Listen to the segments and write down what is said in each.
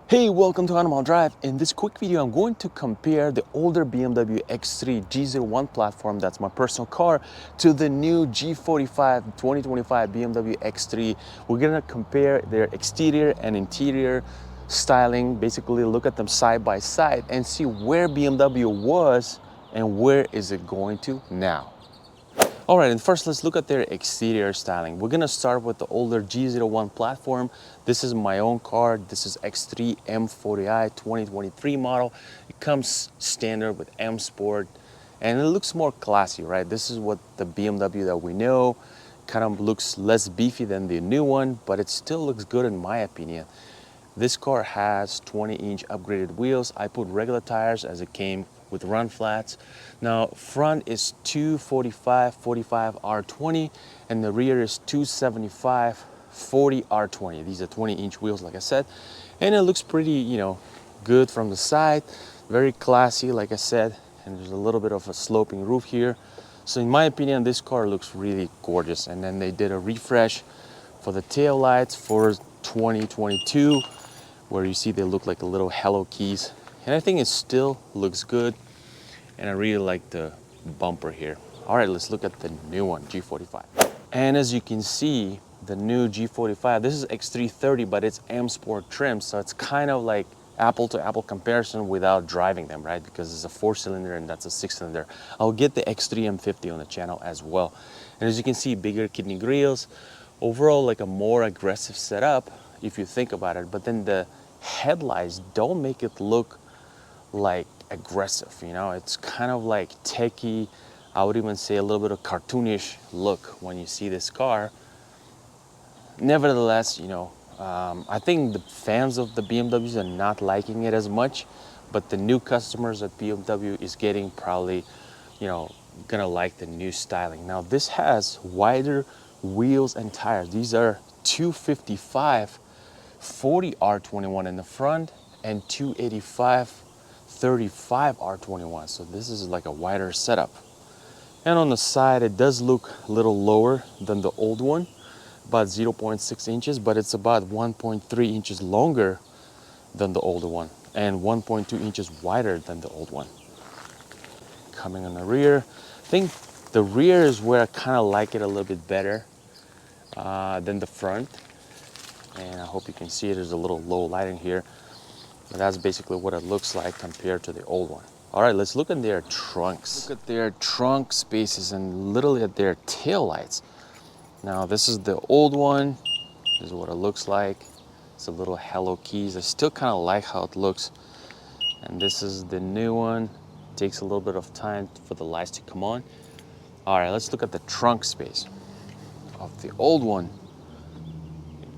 Hey, welcome to Animal Drive. In this quick video, I'm going to compare the older BMW X3 G01 platform, that's my personal car, to the new G45 2025 BMW X3. We're gonna compare their exterior and interior styling, basically look at them side by side and see where BMW was and where is it going to now. All right, and first let's look at their exterior styling. We're gonna start with the older G01 platform. This is my own car. This is X3 M40i 2023 model. It comes standard with M Sport and it looks more classy, right? This is what the BMW that we know. Kind of looks less beefy than the new one, but it still looks good in my opinion. This car has 20-inch upgraded wheels. I put regular tires as it came with run flats. Now front is 245 45 R20 and the rear is 275 40 R20. These are 20-inch wheels, like I said, and it looks pretty, good from the side. Very classy, like I said, and there's a little bit of a sloping roof here. So in my opinion, this car looks really gorgeous. And then they did a refresh for the tail lights for 2022, where you see they look like a little Hello Keys. And I think it still looks good. And I really like the bumper here. All right, let's look at the new one, G45. And as you can see, the new G45, this is X330, but it's M Sport trim. So it's kind of like apple to apple comparison without driving them, right? Because it's a 4-cylinder and that's a 6-cylinder. I'll get the X3 M50 on the channel as well. And as you can see, bigger kidney grills. Overall, like a more aggressive setup, if you think about it. But then the headlights don't make it look like aggressive, it's kind of like techie. I would even say a little bit of cartoonish look when you see this car. Nevertheless, I think the fans of the BMWs are not liking it as much, but the new customers at BMW is getting probably, gonna like the new styling. Now this has wider wheels and tires. These are 255 40 R21 in the front and 285 35 R21. So this is like a wider setup. And on the side, it does look a little lower than the old one, about 0.6 inches, but it's about 1.3 inches longer than the older one and 1.2 inches wider than the old one. Coming on the rear, I think the rear is where I kind of like it a little bit better than the front. And I hope you can see it. There's a little low lighting here. But that's basically what it looks like compared to the old one. All right, let's look at their trunks. Look at their trunk spaces and literally at their tail lights. Now this is the old one. This is what it looks like. It's a little Hello Keys. I still kind of like how it looks. And this is the new one. It takes a little bit of time for the lights to come on. All right, let's look at the trunk space of the old one.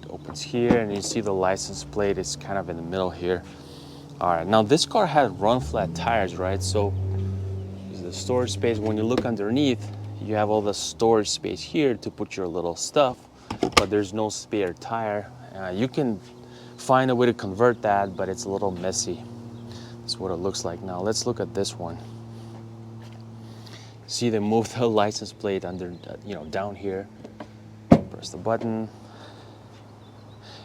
It opens here and you see the license plate is kind of in the middle here. All right, now this car had run flat tires, right? So this is the storage space. When you look underneath, you have all the storage space here to put your little stuff, but there's no spare tire. You can find a way to convert that, but it's a little messy. That's what it looks like. Now let's look at this one. See, they moved the license plate under, down here. Press the button.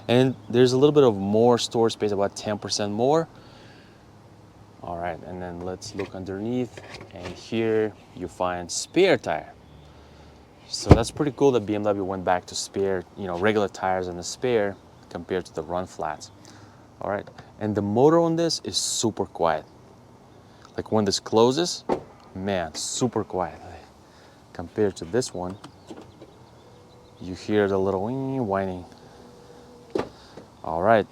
And there's a little bit of more storage space, about 10% more. All right, and then let's look underneath, and here you find spare tire. So that's pretty cool that BMW went back to spare, regular tires and the spare compared to the run flats. All right, and the motor on this is super quiet. Like when this closes, man, super quiet. Compared to this one, you hear the little whining. All right,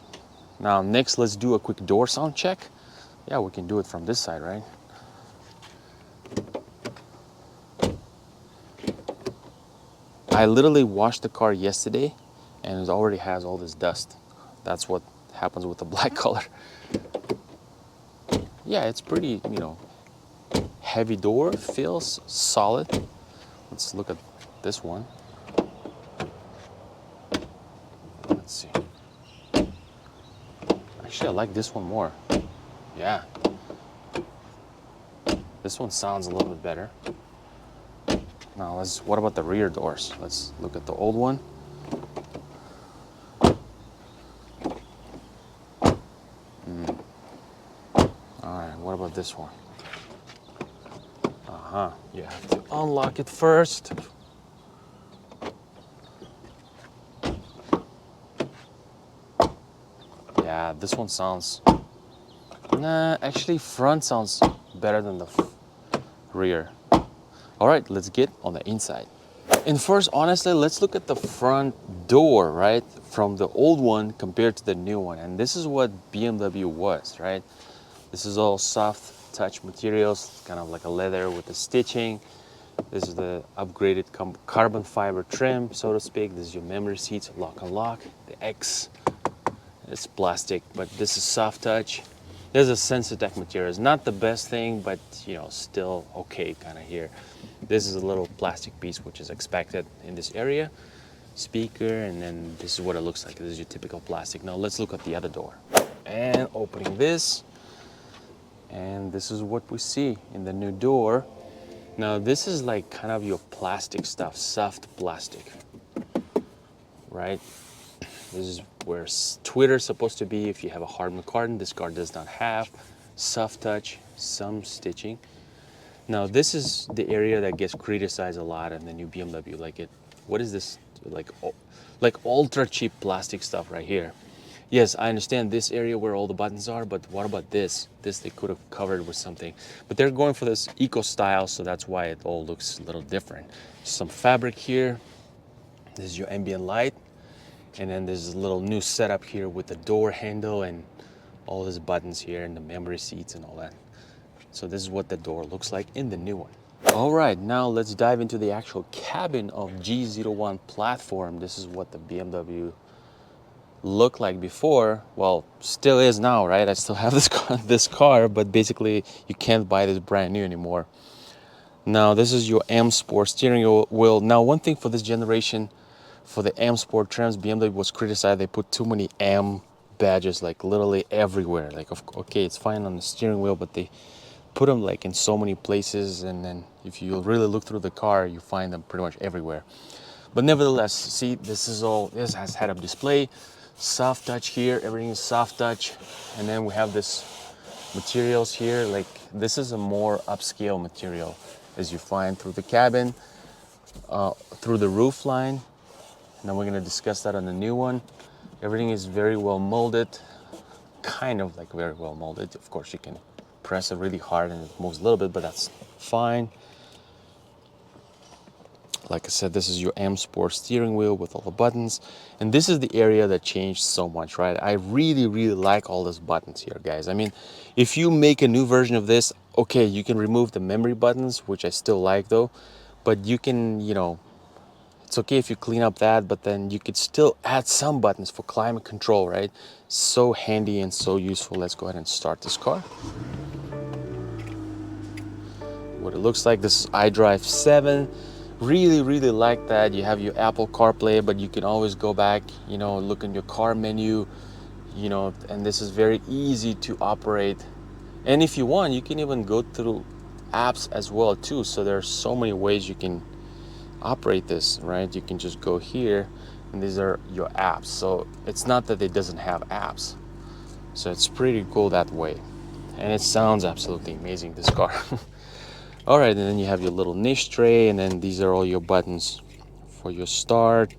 now next let's do a quick door sound check. Yeah, we can do it from this side, right? I literally washed the car yesterday and it already has all this dust. That's what happens with the black color. Yeah, it's pretty, heavy door, feels solid. Let's look at this one. Let's see. Actually, I like this one more. Yeah. This one sounds a little bit better. Now what about the rear doors? Let's look at the old one. what about this one? You have to unlock it first. Yeah, this one sounds, nah, actually front sounds better than the rear. All right, let's get on the inside. And first, honestly, let's look at the front door, right? From the old one compared to the new one. And this is what BMW was, right? This is all soft touch materials, kind of like a leather with the stitching. This is the upgraded carbon fiber trim, so to speak. This is your memory seats, lock and lock. The X is plastic, but this is soft touch. There's a Sensitech material. It's not the best thing, but you know, still okay kind of here. This is a little plastic piece, which is expected in this area. Speaker, and then this is what it looks like. This is your typical plastic. Now let's look at the other door. And opening this, and this is what we see in the new door. Now this is like kind of your plastic stuff, soft plastic, right? This is where Twitter's supposed to be. If you have a hard carton, this car does not have. Soft touch, some stitching. Now this is the area that gets criticized a lot in the new BMW. Like what is this? Like ultra cheap plastic stuff right here. Yes, I understand this area where all the buttons are, but what about this? This they could have covered with something. But they're going for this eco style, so that's why it all looks a little different. Some fabric here. This is your ambient light. And then there's a little new setup here with the door handle and all these buttons here and the memory seats and all that. So this is what the door looks like in the new one. All right, now let's dive into the actual cabin of G01 platform. This is what the BMW looked like before. Well, still is now, right? I still have this car, but basically you can't buy this brand new anymore. Now this is your M Sport steering wheel. Now one thing for this generation, for the M Sport trims, BMW was criticized. They put too many M badges, like literally everywhere. Like, okay, it's fine on the steering wheel, but they put them like in so many places, and then if you really look through the car, you find them pretty much everywhere. But nevertheless, see, this has head-up display, soft touch here, everything is soft touch, and then we have this materials here. Like this is a more upscale material, as you find through the cabin, through the roof line. Now we're gonna discuss that on the new one. Everything is very well molded, kind of like very well molded. Of course, you can press it really hard and it moves a little bit, but that's fine. Like I said, this is your M Sport steering wheel with all the buttons. And this is the area that changed so much, right? I really, really like all these buttons here, guys. I mean, if you make a new version of this, okay, you can remove the memory buttons, which I still like though, but you can, you know, it's okay if you clean up that, but then you could still add some buttons for climate control, right? So handy and so useful. Let's go ahead and start this car. What it looks like, this is iDrive 7. Really, really like that. You have your Apple CarPlay, but you can always go back, you know, look in your car menu, you know, and this is very easy to operate. And if you want, you can even go through apps as well too. So there are so many ways you can operate this, right? You can just go here and these are your apps. So it's not that it doesn't have apps. So it's pretty cool that way. And it sounds absolutely amazing, this car. All right, and then you have your little niche tray, and then these are all your buttons for your start,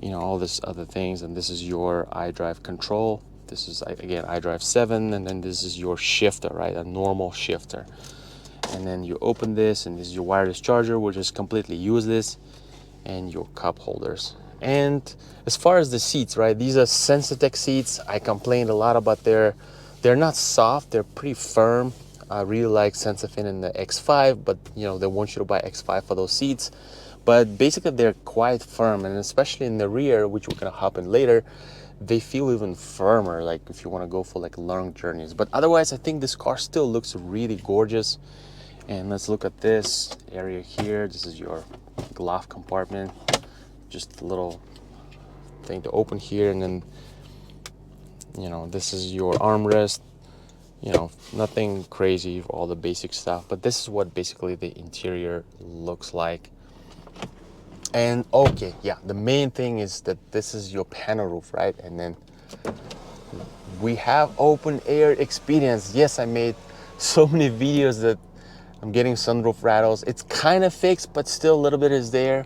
you know, all this other things. And this is your iDrive control. This is, again, iDrive 7, and then this is your shifter, right? A normal shifter. And then you open this, and this is your wireless charger, which is completely useless, and your cup holders. And as far as the seats, right? These are Sensitech seats. I complained a lot about they're not soft, they're pretty firm. I really like Sensafin in the X5, but you know, they want you to buy X5 for those seats. But basically they're quite firm, and especially in the rear, which we're gonna hop in later, they feel even firmer, like if you wanna go for like long journeys. But otherwise, I think this car still looks really gorgeous. And let's look at this area here. This is your glove compartment. Just a little thing to open here, and then, you know, this is your armrest. You know, nothing crazy, all the basic stuff, but this is what basically the interior looks like. And okay, yeah, the main thing is that this is your panel roof, right? And then we have open air experience. Yes, I made so many videos that I'm getting sunroof rattles. It's kind of fixed, but still a little bit is there.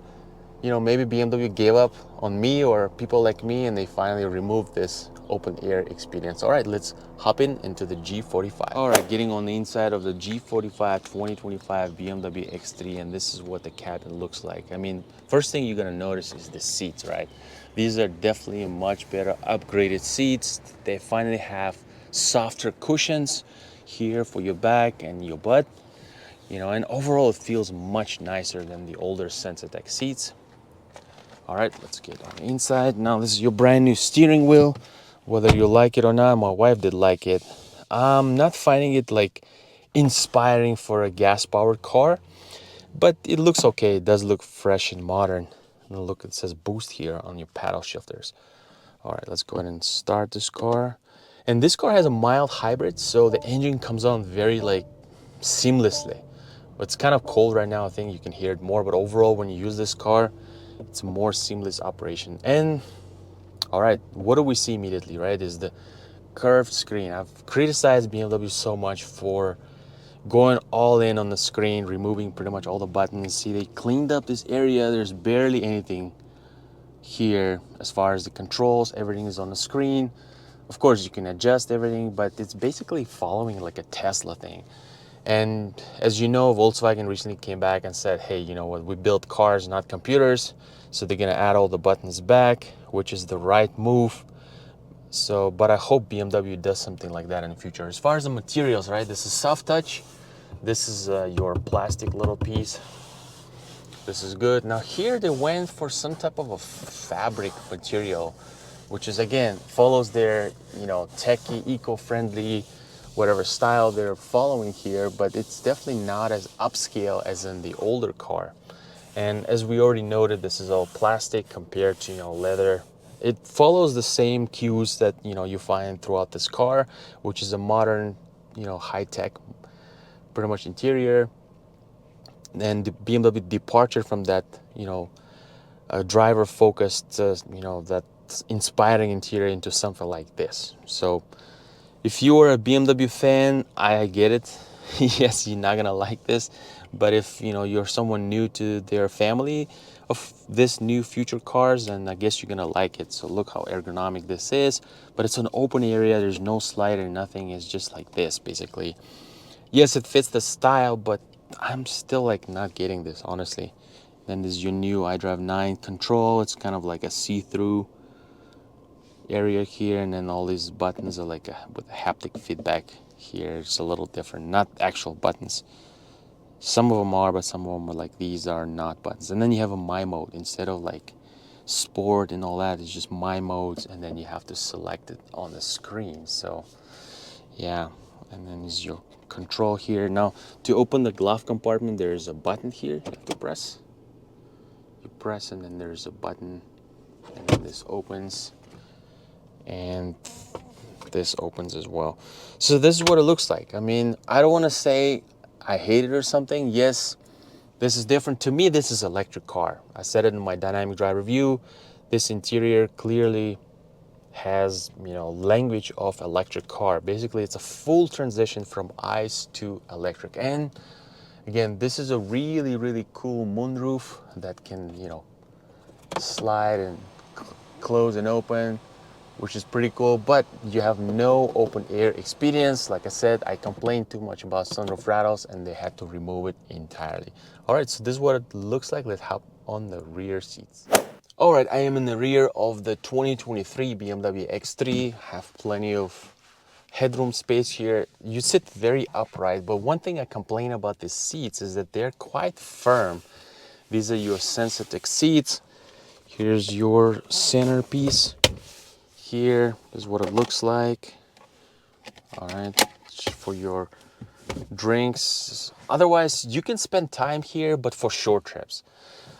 You know, maybe BMW gave up on me or people like me and they finally removed this open air experience. All right, let's hop into the G45. All right, getting on the inside of the G45 2025 BMW X3, and this is what the cabin looks like. I mean, first thing you're gonna notice is the seats, right? These are definitely much better upgraded seats. They finally have softer cushions here for your back and your butt. You know, and overall it feels much nicer than the older Sensatec seats. All right, let's get on the inside. Now this is your brand new steering wheel. Whether you like it or not, my wife did like it. I'm not finding it like inspiring for a gas-powered car, but it looks okay. It does look fresh and modern. And look, it says boost here on your paddle shifters. All right, let's go ahead and start this car. And this car has a mild hybrid, so the engine comes on very like seamlessly. It's kind of cold right now. I think you can hear it more, but overall when you use this car, it's a more seamless operation. And all right, what do we see immediately, right, is the curved screen. I've criticized BMW so much for going all in on the screen, removing pretty much all the buttons. See, they cleaned up this area. There's barely anything here as far as the controls. Everything is on the screen. Of course, you can adjust everything, but it's basically following like a Tesla thing. And as you know, Volkswagen recently came back and said, hey, you know what, we build cars, not computers. So they're gonna add all the buttons back, which is the right move. So, but I hope BMW does something like that in the future. As far as the materials, right, this is soft touch. This is your plastic little piece. This is good. Now here they went for some type of a fabric material, which is again, follows their, you know, techie, eco-friendly, whatever style they're following here, but it's definitely not as upscale as in the older car. And as we already noted, this is all plastic compared to, you know, leather. It follows the same cues that, you know, you find throughout this car, which is a modern, you know, high-tech, pretty much interior. And the BMW departure from that, you know, driver-focused, you know, that inspiring interior into something like this. So if you are a BMW fan, I get it. Yes, you're not gonna like this, but if you know you're someone new to their family of this new future cars, then I guess you're gonna like it. So look how ergonomic this is, but it's an open area. There's no slider, nothing. It's just like this, basically. Yes, it fits the style, but I'm still like not getting this, honestly. Then there's your new iDrive 9 control. It's kind of like a see-through area here, and then all these buttons are like with haptic feedback here. It's a little different, not actual buttons. Some of them are, but some of them are like, these are not buttons. And then you have a my mode instead of like sport and all that. It's just my modes, and then you have to select it on the screen. So yeah, and then is your control here. Now to open the glove compartment, there's a button here you have to press. You press, and then there's a button, and then this opens, and this opens as well. So this is what it looks like. I mean, I don't want to say I hate it or something. Yes, this is different. To me, this is an electric car. I said it in my dynamic drive review. This interior clearly has, you know, language of electric car. Basically, it's a full transition from ICE to electric. And again, this is a really, really cool moonroof that can, you know, slide and close and open, which is pretty cool, but you have no open air experience. Like I said, I complained too much about sunroof rattles and they had to remove it entirely. All right, so this is what it looks like. Let's hop on the rear seats. All right, I am in the rear of the 2023 BMW X3. Have plenty of headroom space here. You sit very upright, but one thing I complain about these seats is that they're quite firm. These are your Sensatec seats. Here's your centerpiece. Here is what it looks like. All right, for your drinks. Otherwise, you can spend time here, but for short trips.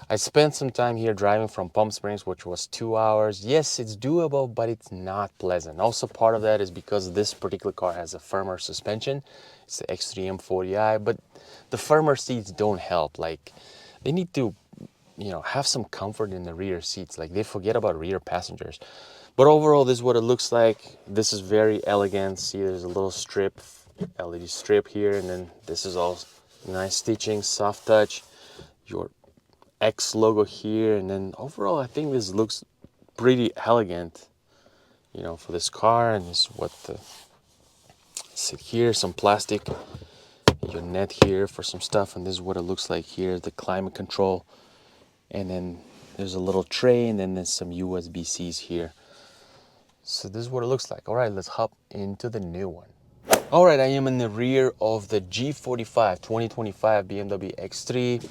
I spent some time here driving from Palm Springs, which was 2 hours. Yes, it's doable, but it's not pleasant. Also, part of that is because this particular car has a firmer suspension. It's the X3 M40i, but the firmer seats don't help. Like, they need to, you know, have some comfort in the rear seats. Like, they forget about rear passengers. But overall, this is what it looks like. This is very elegant. See, there's a little strip LED strip here, and then this is all nice stitching, soft touch, your X logo here, and then overall I think this looks pretty elegant, you know, for this car. And this is what the sit here, some plastic, your net here for some stuff, and this is what it looks like here, the climate control, and then there's a little tray, and then there's some USB-Cs here. So this is what it looks like. All right, let's hop into the new one. All right, I am in the rear of the G45 2025 BMW X3.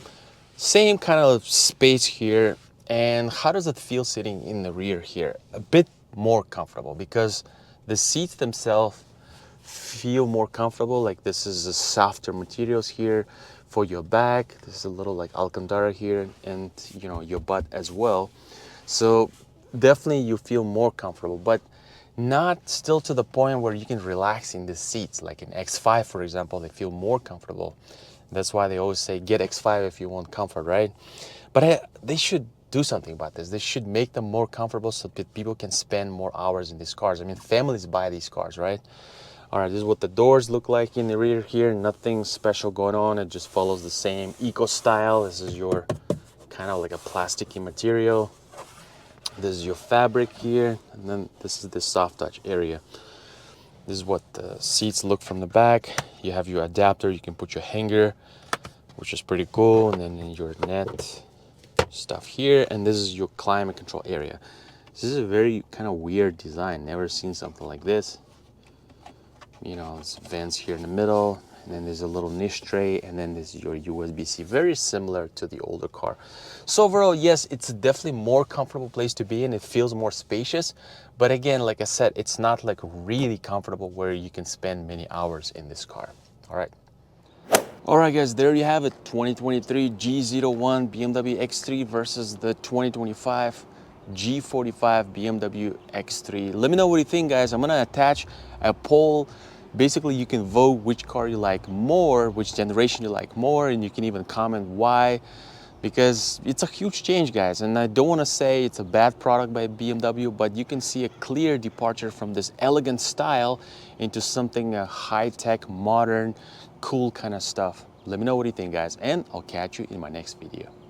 Same kind of space here. And how does it feel sitting in the rear here? A bit more comfortable because the seats themselves feel more comfortable. Like this is a softer materials here for your back. This is a little like Alcantara here, and you know, your butt as well. So definitely you feel more comfortable, but not still to the point where you can relax in the seats. Like in X5, for example, they feel more comfortable. That's why they always say get X5 if you want comfort, right? But they should do something about this. They should make them more comfortable so that people can spend more hours in these cars. I mean, families buy these cars, right? All right, this is what the doors look like in the rear here. Nothing special going on. It just follows the same eco style. This is your kind of like a plasticky material. This is your fabric here, and then this is the soft touch area. This is what the seats look from the back. You have your adapter, you can put your hanger, which is pretty cool, and then your net stuff here, and this is your climate control area. This is a very kind of weird design. Never seen something like this. You know, it's vents here in the middle, and then there's a little niche tray, and then there's your USB-C, very similar to the older car. So overall, yes, it's definitely more comfortable place to be in. It feels more spacious, but again, like I said, it's not like really comfortable where you can spend many hours in this car. All right, guys, there you have it. 2023 G01 BMW X3 versus the 2025 G45 BMW X3. Let me know what you think, guys. I'm gonna attach a poll. Basically, you can vote which car you like more, which generation you like more, and you can even comment why, because it's a huge change, guys. And I don't want to say it's a bad product by BMW, but you can see a clear departure from this elegant style into something high-tech, modern, cool kind of stuff. Let me know what you think, guys, and I'll catch you in my next video.